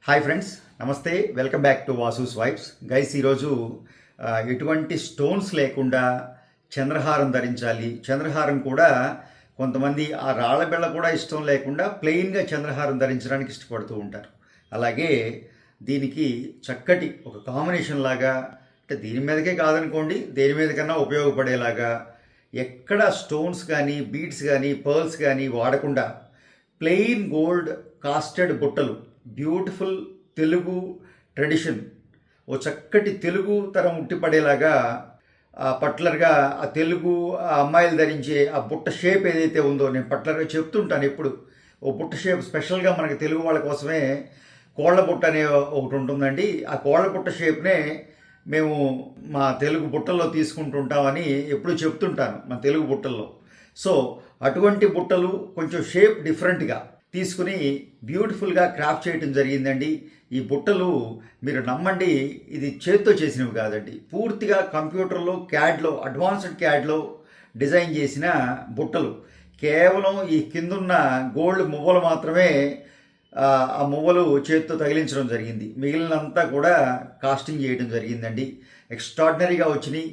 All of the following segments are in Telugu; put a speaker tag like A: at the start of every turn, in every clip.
A: హాయ్ ఫ్రెండ్స్, నమస్తే. Welcome back to Vasu's vibes. Guys, ఈరోజు ఎటువంటి స్టోన్స్ లేకుండా చంద్రహారం ధరించాలి. చంద్రహారం కూడా కొంతమంది ఆ రాళ్ళ బిళ్ళ కూడా ఇష్టం లేకుండా ప్లెయిన్గా చంద్రహారం ధరించడానికి ఇష్టపడుతూ ఉంటారు. అలాగే దీనికి చక్కటి ఒక కాంబినేషన్ లాగా, అంటే దీని మీదకే కాదనుకోండి, దేని మీద కన్నా ఉపయోగపడేలాగా ఎక్కడ స్టోన్స్ కానీ బీడ్స్ కానీ పర్ల్స్ కానీ వాడకుండా ప్లెయిన్ గోల్డ్ కాస్టెడ్ బుట్టలు, బ్యూటిఫుల్ తెలుగు ట్రెడిషన్, ఓ చక్కటి తెలుగు తరం ఉట్టిపడేలాగా పర్టికులర్గా ఆ తెలుగు అమ్మాయిలు ధరించే ఆ బుట్ట షేప్ ఏదైతే ఉందో, నేను పర్టికులర్గా చెప్తుంటాను ఎప్పుడు. ఓ బుట్ట షేప్ స్పెషల్గా మనకి తెలుగు వాళ్ళ కోసమే కోళ్ల బుట్ట అనే ఒకటి ఉంటుందండి. ఆ కోళ్ల బుట్ట షేప్నే మేము మా తెలుగు బుట్టల్లో తీసుకుంటుంటామని ఎప్పుడు చెప్తుంటాను, మన తెలుగు బుట్టల్లో. సో అటువంటి బుట్టలు కొంచెం షేప్ డిఫరెంట్గా తీసుకుని బ్యూటిఫుల్గా క్రాఫ్ట్ చేయడం జరిగిందండి. ఈ బుట్టలు మీరు నమ్మండి, ఇది చేత్తో చేసినవి కాదండి, పూర్తిగా కంప్యూటర్లో క్యాడ్లో, అడ్వాన్స్డ్ క్యాడ్లో డిజైన్ చేసిన బుట్టలు. కేవలం ఈ కిందున్న గోల్డ్ మువ్వలు మాత్రమే ఆ మువ్వలు చేత్తో తగిలించడం జరిగింది. మిగిలినంతా కూడా కాస్టింగ్ చేయడం జరిగిందండి. ఎక్స్ట్రాడినరీగా వచ్చినాయి.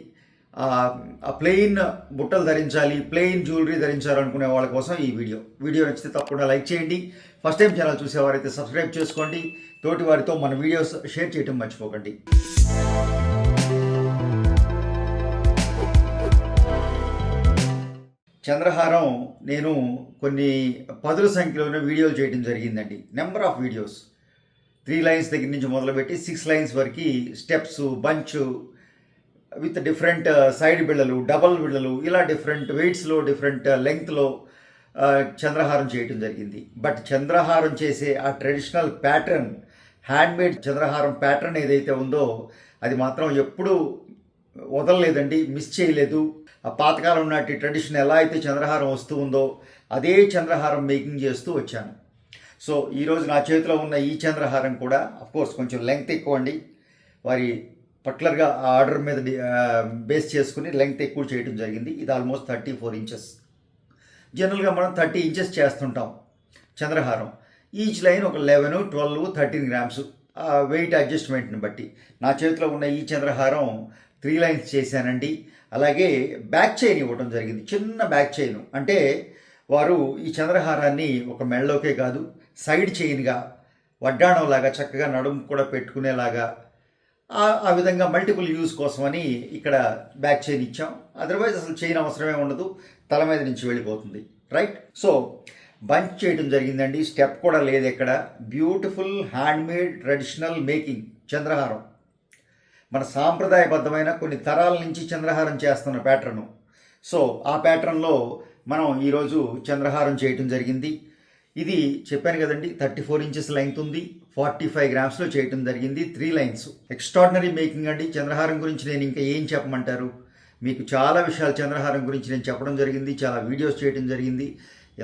A: ఆ ప్లెయిన్ బుట్టలు ధరించాలి, ప్లెయిన్ జ్యువెలరీ ధరించాలనుకునే వాళ్ళ కోసం ఈ వీడియో నచ్చితే తప్పకుండా లైక్ చేయండి. ఫస్ట్ టైం ఛానల్ చూసేవారైతే సబ్స్క్రైబ్ చేసుకోండి. తోటి వారితో మన వీడియోస్ షేర్ చేయడం మర్చిపోకండి. చంద్రహారం నేను కొన్ని పదుల సంఖ్యలోనే వీడియోలు చేయడం జరిగిందండి. నెంబర్ ఆఫ్ వీడియోస్, 3 లైన్స్ దగ్గర నుంచి మొదలుపెట్టి 6 లైన్స్ వరకు steps, bunch with different side బిళ్ళలు, డబల్ బిళ్ళలు, ఇలా డిఫరెంట్ వెయిట్స్లో, డిఫరెంట్ లెంగ్త్లో చంద్రహారం చేయటం జరిగింది. బట్ చంద్రహారం చేసే ఆ ట్రెడిషనల్ ప్యాటర్న్, హ్యాండ్మేడ్ చంద్రహారం ప్యాటర్న్ ఏదైతే ఉందో అది మాత్రం ఎప్పుడూ వదలలేదండి, మిస్ చేయలేదు. ఆ పాతకాలం నాటి ట్రెడిషన్ ఎలా అయితే చంద్రహారం వస్తూ ఉందో అదే చంద్రహారం మేకింగ్ చేస్తూ వచ్చాను. సో ఈరోజు నా చేతిలో ఉన్న ఈ చంద్రహారం కూడా అఫ్కోర్స్ కొంచెం లెంగ్త్ ఎక్కువ అండి. వారి పర్టికులర్గా ఆ ఆర్డర్ మీద బేస్ చేసుకుని లెంగ్త్ ఎక్కువ చేయడం జరిగింది. ఇది ఆల్మోస్ట్ 34 ఇంచెస్. జనరల్గా మనం 30 ఇంచెస్ చేస్తుంటాం చంద్రహారం. ఈచ్ లైన్ ఒక 11, 12, 13 గ్రామ్స్ వెయిట్ అడ్జస్ట్మెంట్ని బట్టి. నా చేతిలో ఉన్న ఈ చంద్రహారం 3 లైన్స్ చేశానండి. అలాగే బ్యాక్ చైన్ ఇవ్వడం జరిగింది, చిన్న బ్యాక్ చైన్. అంటే వారు ఈ చంద్రహారాన్ని ఒక మెడలోకే కాదు, సైడ్ చైన్గా వడ్డాణంలాగా చక్కగా నడుము కూడా పెట్టుకునేలాగా ఆ విధంగా మల్టిపుల్ యూజ్ కోసమని ఇక్కడ బ్యాక్ చైన్ ఇచ్చాం. అదర్వైజ్ అసలు చైన్ అవసరమే ఉండదు, తల మీద నుంచి వెళ్ళిపోతుంది. రైట్. సో బంచ్ చేయడం జరిగిందండి, స్టెప్ కూడా లేదు ఎక్కడ. బ్యూటిఫుల్ హ్యాండ్మేడ్ ట్రెడిషనల్ మేకింగ్ చంద్రహారం, మన సాంప్రదాయబద్ధమైన కొన్ని తరాల నుంచి చంద్రహారం చేస్తున్న ప్యాటర్ను. సో ఆ ప్యాటర్న్లో మనం ఈరోజు చంద్రహారం చేయటం జరిగింది. ఇది చెప్పాను కదండి, 34 ఇంచెస్ లెంగ్త్ ఉంది, 45 గ్రామ్స్లో చేయటం జరిగింది. 3 లైన్స్. ఎక్స్ట్రాడినరీ మేకింగ్ అండి. చంద్రహారం గురించి నేను ఇంకా ఏం చెప్పమంటారు, మీకు చాలా విషయాలు చంద్రహారం గురించి నేను చెప్పడం జరిగింది, చాలా వీడియోస్ చేయడం జరిగింది,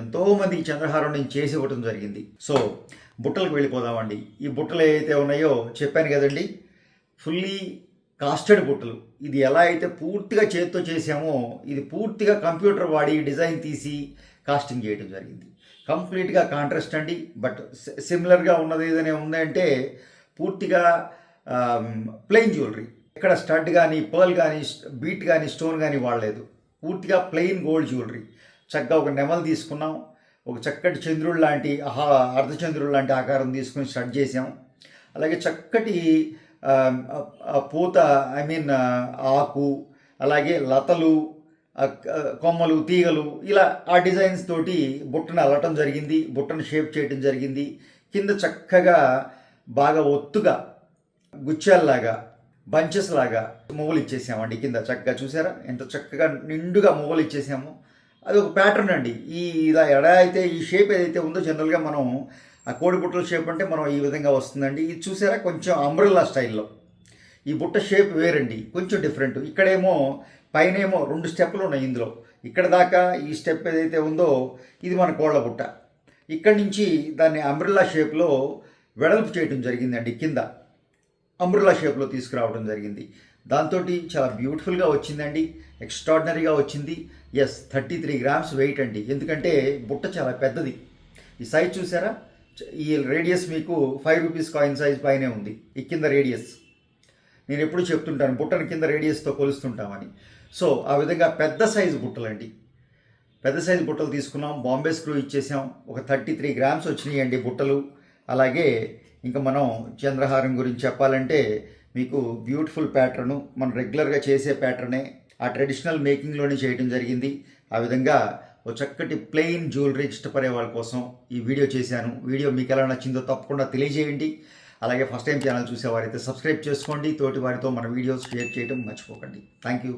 A: ఎంతోమందికి చంద్రహారం నేను చేసి ఇవ్వడం జరిగింది. సో బుట్టలకు వెళ్ళిపోదామండి. ఈ బుట్టలు ఏవైతే ఉన్నాయో చెప్పాను కదండి, ఫుల్లీ కాస్టెడ్ బుట్టలు. ఇది ఎలా అయితే పూర్తిగా చేతితో చేసామో ఇది పూర్తిగా కంప్యూటర్ వాడి డిజైన్ తీసి కాస్టింగ్ చేయడం జరిగింది. కంప్లీట్గా కాంట్రాస్ట్ అండి. బట్ సిమిలర్గా ఉన్నది ఏదైనా ఉందంటే పూర్తిగా ప్లెయిన్ జ్యువెలరీ, ఎక్కడ స్టడ్ కానీ పర్ల్ కానీ బీట్ కానీ స్టోన్ కానీ వాడలేదు. పూర్తిగా ప్లెయిన్ గోల్డ్ జ్యువెలరీ. చక్కగా ఒక నెమలు తీసుకున్నాం, ఒక చక్కటి చంద్రుడు లాంటి అర్ధచంద్రుడు లాంటి ఆకారం తీసుకుని స్టడ్ చేసాం. అలాగే చక్కటి పూత, ఆకు, అలాగే లతలు, కొమ్మలు, తీగలు, ఇలా ఆ డిజైన్స్ తోటి బుట్టను అల్లటం జరిగింది, బుట్టను షేప్ చేయడం జరిగింది. కింద చక్కగా బాగా ఒత్తుగా గుచ్చాల్లాగా, బంచెస్ లాగా మువ్వలు ఇచ్చేసామండి. కింద చక్కగా చూసారా ఎంత చక్కగా నిండుగా మువ్వలు ఇచ్చేసాము. అది ఒక ప్యాటర్న్ అండి. ఇలా ఎడా అయితే ఈ షేప్ ఏదైతే ఉందో జనరల్గా మనం ఆ కోడి బుట్టల షేప్ అంటే మనం ఈ విధంగా వస్తుందండి. ఇది చూసారా కొంచెం అంబ్రెల్లా స్టైల్లో. ఈ బుట్ట షేప్ వేరండి, కొంచెం డిఫరెంట్. ఇక్కడేమో పైనేమో 2 స్టెప్పులు ఉన్నాయి ఇందులో. ఇక్కడ దాకా ఈ స్టెప్ ఏదైతే ఉందో ఇది మన కోళ్ళ బుట్ట. ఇక్కడి నుంచి దాన్ని అంబ్రెల్లా షేప్లో వెడల్పు చేయడం జరిగిందండి. కింద అంబ్రెల్లా షేప్లో తీసుకురావడం జరిగింది. దాంతో చాలా బ్యూటిఫుల్గా వచ్చిందండి, ఎక్స్ట్రాడినరీగా వచ్చింది. 33 గ్రామ్స్ వెయిట్ అండి. ఎందుకంటే బుట్ట చాలా పెద్దది. ఈ సైజ్ చూసారా, ఈ రేడియస్ మీకు 5 రూపీస్ కాయిన్ సైజ్ పైనే ఉంది. ఈ కింద రేడియస్ నేను ఎప్పుడు చెప్తుంటాను, బుట్టను కింద రేడియస్తో కొలుస్తుంటామని. సో ఆ విధంగా పెద్ద సైజు బుట్టలండి, పెద్ద సైజు బుట్టలు తీసుకున్నాం. బాంబే స్క్రూ ఇచ్చేసాం. ఒక 33 గ్రామ్స్ వచ్చినాయండి బుట్టలు. అలాగే ఇంకా మనం చంద్రహారం గురించి చెప్పాలంటే మీకు బ్యూటిఫుల్ ప్యాటర్ను, మనం రెగ్యులర్గా చేసే ప్యాటర్నే, ఆ ట్రెడిషనల్ మేకింగ్లోనే చేయడం జరిగింది. ఆ విధంగా ఓ చక్కటి ప్లెయిన్ జ్యువెలరీ ఇష్టపడే వాళ్ళ కోసం ఈ వీడియో చేశాను. వీడియో మీకు ఎలా నచ్చిందో తప్పకుండా తెలియజేయండి. అలాగే ఫస్ట్ టైం ఛానల్ చూసేవారైతే సబ్స్క్రైబ్ చేసుకోండి. తోటి వారితో మన వీడియోస్ షేర్ చేయడం మర్చిపోకండి. Thank you.